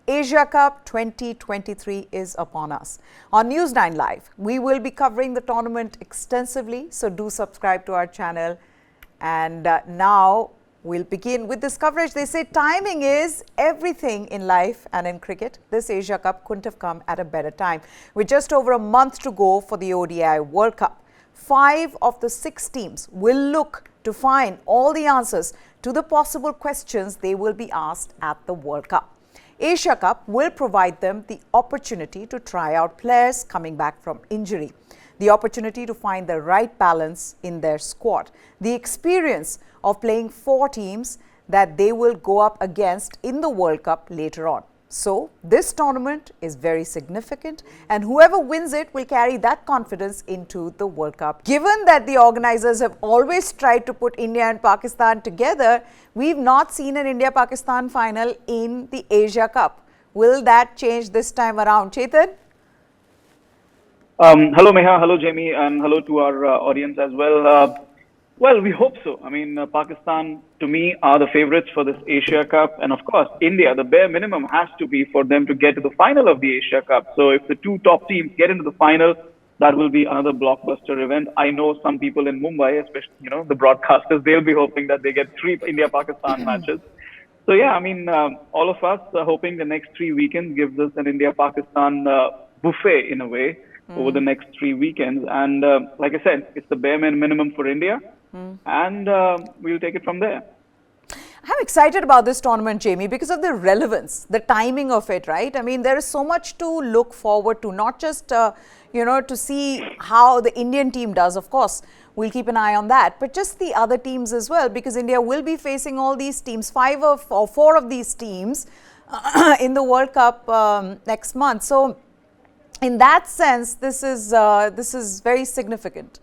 Asia Cup 2023 is upon us. On News9 Live, we will be covering the tournament extensively, so do subscribe to our channel. And now we'll begin with this coverage. They say timing is everything in life and in cricket. This Asia Cup couldn't have come at a better time. With just over a month to go for the ODI World Cup, 5 of the 6 teams will look to find all the answers to the possible questions they will be asked at the World Cup. Asia Cup will provide them the opportunity to try out players coming back from injury, the opportunity to find the right balance in their squad, the experience of playing 4 teams that they will go up against in the World Cup later on. So, this tournament is very significant, and whoever wins it will carry that confidence into the World Cup. Given that the organizers have always tried to put India and Pakistan together, we've not seen an India-Pakistan final in the Asia Cup. Will that change this time around? Chetan? Hello, Meha. Hello, Jamie. And hello to our audience as well. Well, we hope so. I mean, Pakistan, to me, are the favorites for this Asia Cup. And of course, India, the bare minimum has to be for them to get to the final of the Asia Cup. So if the 2 top teams get into the final, that will be another blockbuster event. I know some people in Mumbai, especially, the broadcasters, they'll be hoping that they get 3 India-Pakistan matches. So yeah, I mean, all of us are hoping the next 3 weekends gives us an India-Pakistan buffet in a way over the next 3 weekends. And like I said, it's the bare minimum for India. And we'll take it from there. I'm excited about this tournament, Jamie, because of the relevance, the timing of it, right? I mean, there is so much to look forward to, not just, to see how the Indian team does. Of course, we'll keep an eye on that, but just the other teams as well, because India will be facing all these teams, 4 of these teams in the World Cup next month. So, in that sense, this is very significant.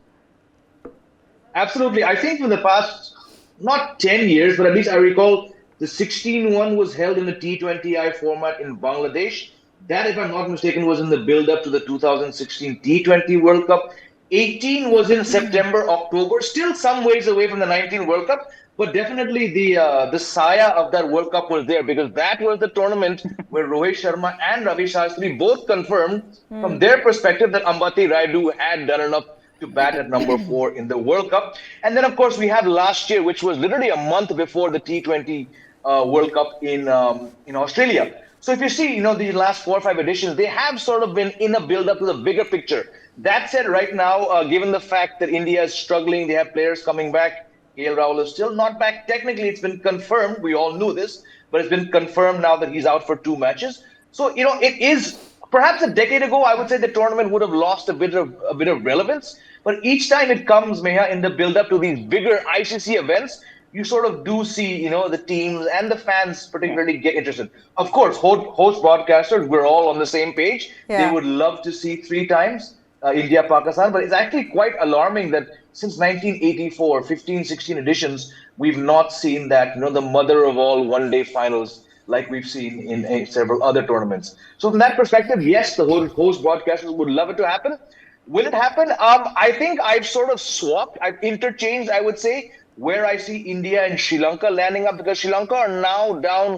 Absolutely. I think for the past, not 10 years, but at least I recall the 16-1 was held in the T20I format in Bangladesh. That, if I'm not mistaken, was in the build-up to the 2016 T20 World Cup. 18 was in September, October, still some ways away from the 19 World Cup, but definitely the saya of that World Cup was there, because that was the tournament where Rohit Sharma and Ravi Shastri both confirmed from their perspective that Ambati Rayudu had done enough to bat at number 4 in the World Cup. And then, of course, we had last year, which was literally a month before the T20 World Cup in Australia. So if you see, the last 4 or 5 editions, they have sort of been in a build-up to the bigger picture. That said, right now, given the fact that India is struggling, they have players coming back. Rahul is still not back. Technically, it's been confirmed. We all knew this, but it's been confirmed now that he's out for 2 matches. So, it is perhaps a decade ago, I would say the tournament would have lost a bit of relevance. But each time it comes, Meha, in the build-up to these bigger ICC events, you sort of do see, the teams and the fans particularly get interested. Of course, host broadcasters, we're all on the same page. Yeah. They would love to see 3 times India-Pakistan, but it's actually quite alarming that since 1984, 15, 16 editions, we've not seen that, the mother of all one-day finals like we've seen in several other tournaments. So from that perspective, yes, the host broadcasters would love it to happen. Will it happen? I think I've sort of swapped, I've interchanged, I would say, where I see India and Sri Lanka landing up, because Sri Lanka are now down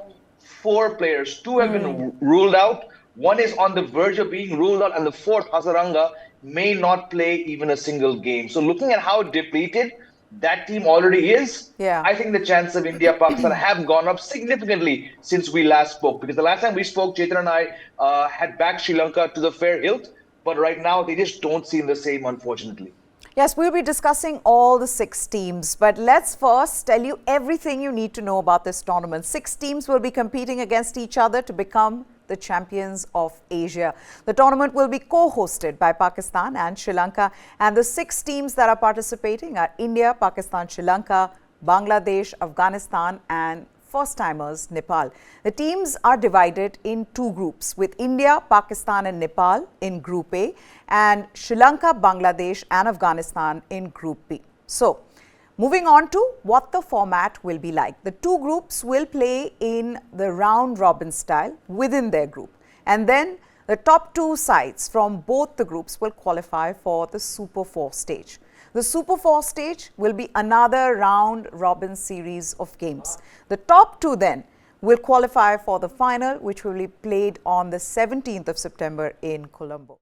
4 players. 2 have been ruled out. 1 is on the verge of being ruled out, and the 4th, Hasaranga, may not play even a single game. So looking at how depleted that team already is, I think the chances of India-Pakistan have gone up significantly since we last spoke. Because the last time we spoke, Chetan and I had backed Sri Lanka to the fair hilt. But right now, they just don't seem the same, unfortunately. Yes, we'll be discussing all the 6 teams. But let's first tell you everything you need to know about this tournament. 6 teams will be competing against each other to become the champions of Asia. The tournament will be co-hosted by Pakistan and Sri Lanka. And the 6 teams that are participating are India, Pakistan, Sri Lanka, Bangladesh, Afghanistan, and first-timers, Nepal. The teams are divided in 2 groups, with India, Pakistan and Nepal in Group A, and Sri Lanka, Bangladesh and Afghanistan in Group B. So, moving on to what the format will be like. The 2 groups will play in the round-robin style within their group. And then the top 2 sides from both the groups will qualify for the Super 4 stage. The Super 4 stage will be another round-robin series of games. The top 2 then will qualify for the final, which will be played on the 17th of September in Colombo.